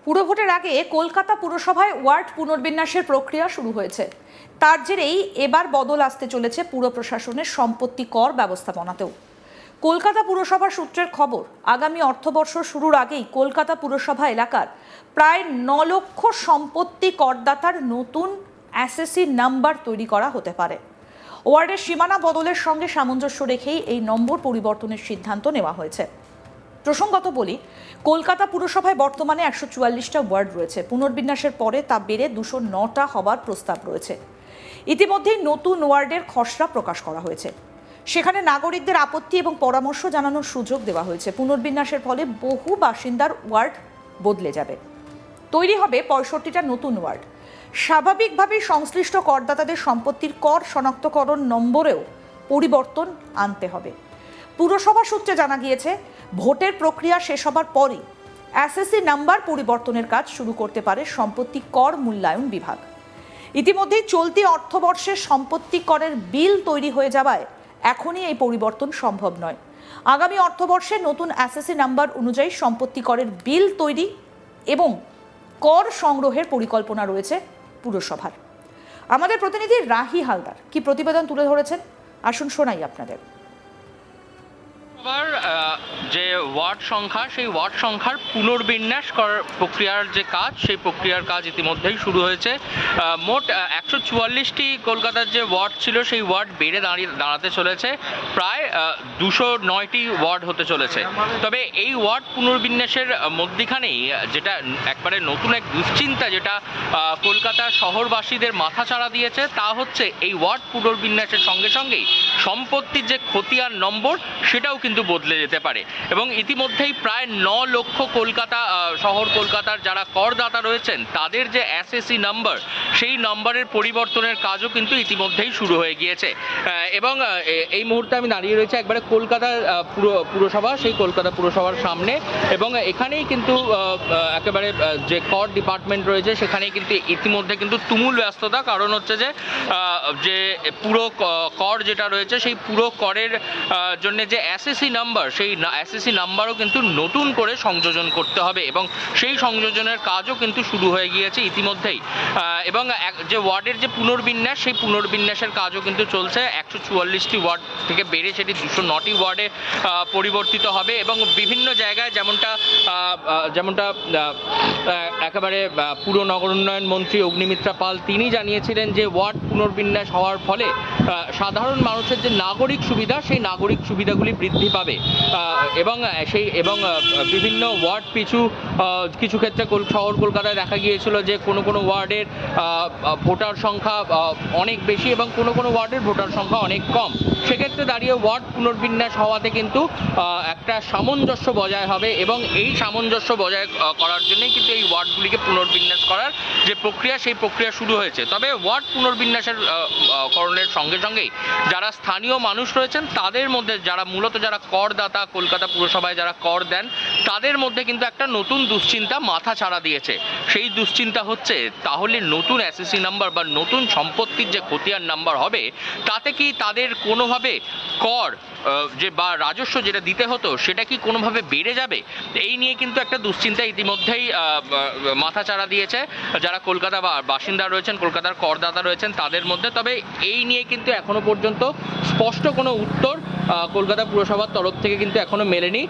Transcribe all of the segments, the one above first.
পুরভোটের আগে কলকাতা পুরসভায় ওয়ার্ড পুনর্বিন্যাসের প্রক্রিয়া শুরু হয়েছে। তার জেরেই এবার বদল আসতে চলেছে পুর প্রশাসনের সম্পত্তি কর ব্যবস্থাপনাতেও। কলকাতা পুরসভা সূত্রের খবর, আগামী অর্থবর্ষ শুরুর আগেই কলকাতা পুরসভা এলাকার প্রায় 9 লক্ষ সম্পত্তি করদাতার নতুন অ্যাসেসি নাম্বার তৈরি করা হতে পারে। ওয়ার্ডের সীমানা বদলের সঙ্গে সামঞ্জস্য রেখেই এই নম্বর পরিবর্তনের সিদ্ধান্ত নেওয়া হয়েছে। প্রসঙ্গত বলি, কলকাতা পুরসভায় বর্তমানে 144টা ওয়ার্ড রয়েছে। পুনর্বিন্যাসের পরে তা বেড়ে 209টা হবার প্রস্তাব রয়েছে। ইতিমধ্যেই নতুন ওয়ার্ডের খসড়া প্রকাশ করা হয়েছে। সেখানে নাগরিকদের আপত্তি এবং পরামর্শ জানানোর সুযোগ দেওয়া হয়েছে। পুনর্বিন্যাসের ফলে বহু বাসিন্দার ওয়ার্ড বদলে যাবে। তৈরি হবে 65টা নতুন ওয়ার্ড। স্বাভাবিকভাবেই সংশ্লিষ্ট করদাতাদের সম্পত্তির কর শনাক্তকরণ নম্বরেও পরিবর্তন আনতে হবে। পুরসভা সূত্রে জানা গিয়েছে, ভোটের প্রক্রিয়া শেষ হবার পরই অ্যাসেসি নাম্বার পরিবর্তনের কাজ শুরু করতে পারে সম্পত্তি কর মূল্যায়ন বিভাগ। ইতিমধ্যেই চলতি অর্থবর্ষের সম্পত্তি করের বিল তৈরি হয়ে যাওয়ায় এখনই এই পরিবর্তন সম্ভব নয়। আগামী অর্থবর্ষে নতুন অ্যাসেসি নাম্বার অনুযায়ী সম্পত্তি করের বিল তৈরি এবং কর সংগ্রহের পরিকল্পনা রয়েছে পুরসভার। আমাদের প্রতিনিধি রাহি হালদার কি প্রতিবেদন তুলে ধরেছেন, আসুন শোনাই আপনাদের। যে ওয়ার্ড সংখ্যা, সেই ওয়ার্ড সংখ্যার পুনর্বিন্যাস করার প্রক্রিয়ার যে কাজ, সেই প্রক্রিয়ার কাজ ইতিমধ্যেই শুরু হয়েছে। মোট 144টি কলকাতার যে ওয়ার্ড ছিল, সেই ওয়ার্ড বেড়ে দাঁড়াতে চলেছে প্রায় 209টি ওয়ার্ড হতে চলেছে। তবে এই ওয়ার্ড পুনর্বিন্যাসের মধ্যখানেই যেটা একবারে নতুন এক দুশ্চিন্তা যেটা কলকাতার শহরবাসীদের মাথাচাড়া দিয়েছে, তা হচ্ছে এই ওয়ার্ড পুনর্বিন্যাসের সঙ্গে সঙ্গেই সম্পত্তির যে খতিয়ান নম্বর সেটাও কিন্তু বদলে যেতে পারে। এবং ইতিমধ্যেই প্রায় 9 লক্ষ কলকাতার যারা করদাতা রয়েছেন তাদের যে অ্যাসেসি নাম্বার, সেই নাম্বারের পরিবর্তনের কাজও কিন্তু ইতিমধ্যেই শুরু হয়ে গিয়েছে। এবং এই মুহূর্তে আমি দাঁড়িয়ে রয়েছে একবারে কলকাতার পুরসভা, সেই কলকাতা পুরসভার সামনে। এবং এখানেই কিন্তু একেবারে যে কর ডিপার্টমেন্ট রয়েছে সেখানেই কিন্তু ইতিমধ্যে কিন্তু তুমুল ব্যস্ততা। কারণ হচ্ছে যে পুরো কর যেটা রয়েছে, সেই পুরো করের জন্য যে অ্যাসেসি নাম্বার, সেই অ্যাসেসি নাম্বারও কিন্তু নতুন করে সংযোজন করতে হবে এবং সেই সংযোজনের কাজও কিন্তু শুরু হয়ে গিয়েছে ইতিমধ্যেই। এবং যে ওয়ার্ডের যে পুনর্বিন্যাস, সেই পুনর্বিন্যাসের কাজও কিন্তু চলছে। 144টি ওয়ার্ড থেকে বেড়ে সেটি 209টি ওয়ার্ডে পরিবর্তিত হবে। এবং বিভিন্ন জায়গায় যেমনটা একেবারে পুর নগর উন্নয়ন মন্ত্রী অগ্নিমিত্রা পাল তিনি জানিয়েছিলেন যে ওয়ার্ড পুনর্বিন্যাস হওয়ার ফলে সাধারণ মানুষের যে নাগরিক সুবিধা, সেই নাগরিক সুবিধাগুলি বৃদ্ধি পাবে। এবং বিভিন্ন ওয়ার্ড পিছু কিছু ক্ষেত্রে শহর কলকাতায় দেখা গিয়েছিল যে কোনো ওয়ার্ডের ভোটার সংখ্যা অনেক বেশি এবং কোনো ওয়ার্ডের ভোটার সংখ্যা অনেক কম। সেক্ষেত্রে দাঁড়িয়ে ওয়ার্ড পুনর্বিন্যাস হওয়াতে কিন্তু একটা সামঞ্জস্য বজায় হবে এবং এই সামঞ্জস্য বজায় করার জন্যই কিন্তু এই ওয়ার্ডগুলিকে পুনর্বিন্যাস করার যে প্রক্রিয়া, সেই প্রক্রিয়া শুরু হয়েছে। তবে ওয়ার্ড পুনর্বিন্যাসের করণের সঙ্গে সঙ্গেই যারা স্থানীয় মানুষ রয়েছেন তাদের মধ্যে, যারা করদাতা, কলকাতা পুরসভায় যারা কর দেন, তাদের মধ্যে কিন্তু একটা নতুন দুশ্চিন্তা মাথা ছাড়া দিয়েছে। সেই দুশ্চিন্তা হচ্ছে, তাহলে নতুন অ্যাসেসি নাম্বার বা নতুন সম্পত্তির যে খতিয়ান নাম্বার হবে, তাতে কি তাদের কোনোভাবে কর বা রাজস্ব যেটা দিতে হতো সেটা কি কোনোভাবে বেড়ে যাবে? এই নিয়ে কিন্তু একটা দুশ্চিন্তা ইতিমধ্যেই মাথাচাড়া দিয়েছে যারা কলকাতা বাসিন্দা রয়েছেন, কলকাতার করদাতা রয়েছেন তাদের মধ্যে। তবে এই নিয়ে কিন্তু এখনো পর্যন্ত স্পষ্ট কোনো উত্তর কলকাতা পুরসভার তরফ থেকে কিন্তু এখনো মেলেনি।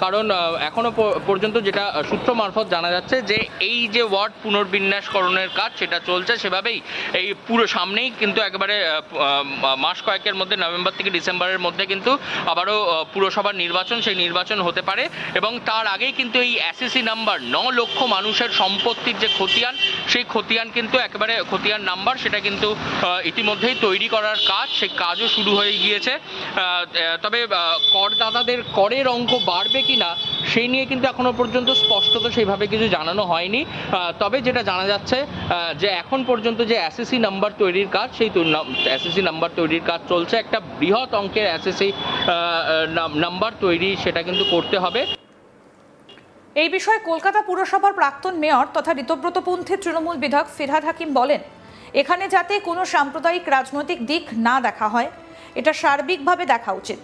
কারণ এখনো পর্যন্ত যেটা সূত্র মারফত জানা যাচ্ছে যে এই যে ওয়ার্ড পুনর্বিন্যাসকরণের কাজ সেটা চলছে সেভাবেই। এই পুরো সামনেই কিন্তু একেবারে মাস কয়েকের মধ্যে, নভেম্বর থেকে ডিসেম্বরের মধ্যে কিন্তু আবারও পুরসভার নির্বাচন, সেই নির্বাচন হতে পারে। এবং তার আগেই কিন্তু এই অ্যাসেসি নাম্বার, 9 লক্ষ মানুষের সম্পত্তির যে খতিয়ান, সেই খতিয়ান কিন্তু একেবারে খতিয়ান নাম্বার, সেটা কিন্তু ইতিমধ্যেই তৈরি করার কাজ, সেই কাজও শুরু হয়ে গিয়েছে। তবে করদাতাদের করের অঙ্ক বাড়বে কিনা সেই নিয়ে কিন্তু এখনো পর্যন্ত স্পষ্টত সেইভাবে কিছু জানানো হয়নি। তবে যেটা জানা যাচ্ছে যে এখন পর্যন্ত যে অ্যাসেসি নাম্বার তৈরির কাজ, সেই অ্যাসেসি নাম্বার তৈরির কাজ চলছে। একটা বৃহৎ অঙ্কের অ্যাসেসি নাম্বার তৈরি সেটা কিন্তু করতে হবে। এই বিষয়ে কলকাতা পুরসভার প্রাক্তন মেয়র তথা ঋতব্রতপন্থী তৃণমূল বিধায়ক ফিরহাদ হাকিম বলেন, এখানে যাতে কোনো সাম্প্রদায়িক রাজনৈতিক দিক না দেখা হয়, এটা সার্বিকভাবে দেখা উচিত।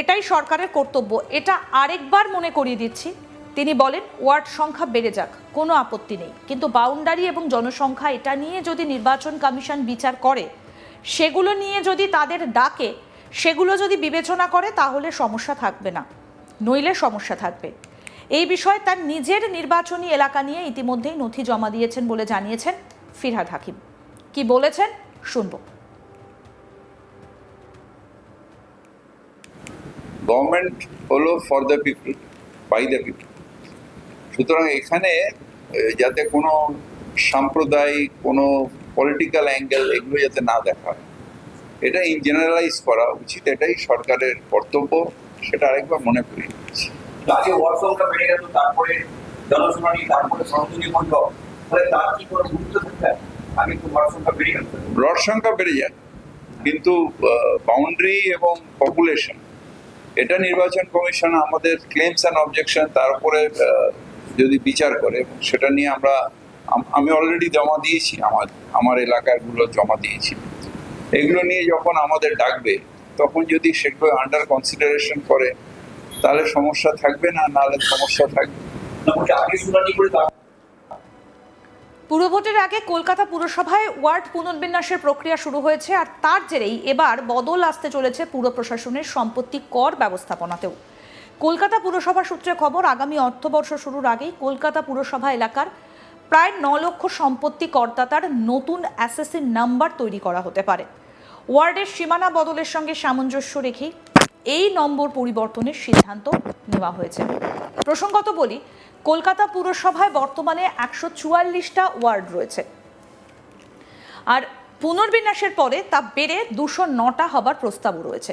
এটাই সরকারের কর্তব্য। এটা আরেকবার মনে করিয়ে দিচ্ছি, তিনি বলেন ওয়ার্ড সংখ্যা বেড়ে যাক, কোনো আপত্তি নেই, কিন্তু বাউন্ডারি এবং জনসংখ্যা এটা নিয়ে যদি নির্বাচন কমিশন বিচার করে, সেগুলো নিয়ে যদি তাদের ডাকে, সেগুলো যদি বিবেচনা করে, তাহলে সমস্যা থাকবে না, নইলে সমস্যা থাকবে। এই বিষয়ে তার নিজের নির্বাচনী এলাকা নিয়ে ইতিমধ্যেই নথি জমা দিয়েছেন বলে জানিয়েছেন ফিরহাদ হাকিম। কি বলেছেন শুনব। গভর্নমেন্ট হলো for the people, by the people. সুতরাং এখানে যাতে কোনো সাম্প্রদায়িক, কোনো পলিটিক্যাল অ্যাঙ্গেল এগুলো যাতে না দেখা হয়, এটা ইন জেনারেলাইজ করা উচিত। এটাই সরকারের কর্তব্য, সেটা আরেকবার মনে করিয়ে দিচ্ছি। আগে ওয়ার্ড সংখ্যা বেড়ে গেল, তারপরে জনশুনানি, তারপরে সংসদীয় বৈঠক, ফলে তার কি কোনো গুরুত্ব থাকবে? আগে তো ওয়ার্ড সংখ্যা বেড়ে গেল, প্লট সংখ্যা বেড়ে যাক, কিন্তু বাউন্ডারি এবং পপুলেশন, এটা নির্বাচন কমিশন আমাদের ক্লেমস অ্যান্ড অবজেকশন তার উপরে যদি বিচার করে, এবং সেটা নিয়ে আমি অলরেডি জমা দিয়েছি, আমার এলাকাগুলো জমা দিয়েছি। এগুলো নিয়ে যখন আমাদের ডাকবে, তখন যদি সেগুলো আন্ডার কনসিডারেশন করে, তাহলে সমস্যা থাকবে না, নাহলে সমস্যা থাকবে। আগে শুনানি করে পুরভোটের আগে কলকাতা পুরসভায় ওয়ার্ড পুনর্বিন্যাসের প্রক্রিয়া শুরু হয়েছে, আর তার জেরেই এবার বদল আসতে চলেছে পুর প্রশাসনের সম্পত্তি কর ব্যবস্থাপনাতেও। কলকাতা পুরসভা সূত্রে খবর, আগামী অর্থবর্ষ শুরুর আগেই কলকাতা পুরসভা এলাকার প্রায় 9 লক্ষ সম্পত্তি করদাতার নতুন অ্যাসেসি নাম্বার তৈরি করা হতে পারে। ওয়ার্ডের সীমানা বদলের সঙ্গে সামঞ্জস্য রেখেই এই নম্বর পরিবর্তনের সিদ্ধান্ত নেওয়া হয়েছে। প্রসঙ্গত বলি, কলকাতা পুরসভায় বর্তমানে 144টা ওয়ার্ড রয়েছে, আর পুনর্বিন্যাসের পরে তা বেড়ে 209টা হবার প্রস্তাবও রয়েছে।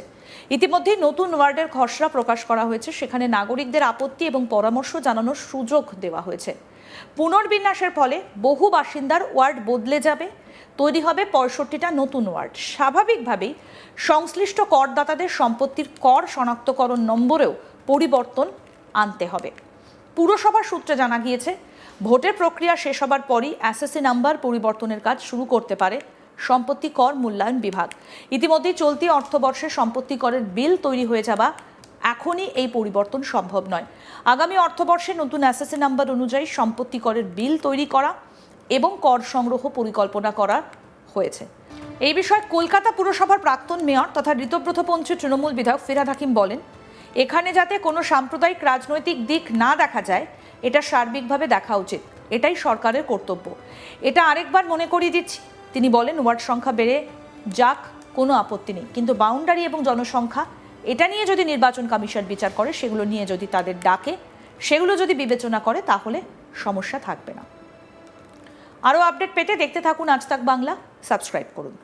ইতিমধ্যেই নতুন ওয়ার্ডের খসড়া প্রকাশ করা হয়েছে, সেখানে নাগরিকদের আপত্তি এবং পরামর্শ জানানোর সুযোগ দেওয়া হয়েছে। পুনর্বিন্যাসের ফলে বহু বাসিন্দার ওয়ার্ড বদলে যাবে, তৈরি হবে 65টা নতুন ওয়ার্ড। স্বাভাবিকভাবেই সংশ্লিষ্ট করদাতাদের সম্পত্তির কর শনাক্তকরণ নম্বরেও পরিবর্তন আনতে হবে। পুরসভার সূত্রে জানা গিয়েছে, ভোটের প্রক্রিয়া শেষ হবার পরই অ্যাসেসি নাম্বার পরিবর্তনের কাজ শুরু করতে পারে সম্পত্তি কর মূল্যায়ন বিভাগ। ইতিমধ্যেই চলতি অর্থবর্ষে সম্পত্তি করের বিল তৈরি হয়ে যাওয়া এখনই এই পরিবর্তন সম্ভব নয়। আগামী অর্থবর্ষে নতুন অ্যাসেসি নাম্বার অনুযায়ী সম্পত্তি করের বিল তৈরি করা এবং কর সংগ্রহ পরিকল্পনা করা হয়েছে। এই বিষয়ে কলকাতা পুরসভার প্রাক্তন মেয়র তথা ঋতব্রতপন্থী তৃণমূল বিধায়ক ফিরহাদ হাকিম বলেন, এখানে যাতে কোনো সাম্প্রদায়িক রাজনৈতিক দিক না দেখা যায়, এটা সার্বিকভাবে দেখা উচিত, এটাই সরকারের কর্তব্য। এটা আরেকবার মনে করিয়ে দিচ্ছি। তিনি বলেন, ওয়ার্ড সংখ্যা বেড়ে যাক, কোনো আপত্তি নেই, কিন্তু বাউন্ডারি এবং জনসংখ্যা এটা নিয়ে যদি নির্বাচন কমিশন বিচার করে, সেগুলো নিয়ে যদি তাদের ডাকে, সেগুলো যদি বিবেচনা করে, তাহলে সমস্যা থাকবে না। আরও আপডেট পেতে দেখতে থাকুন আজ তাক বাংলা, সাবস্ক্রাইব করুন।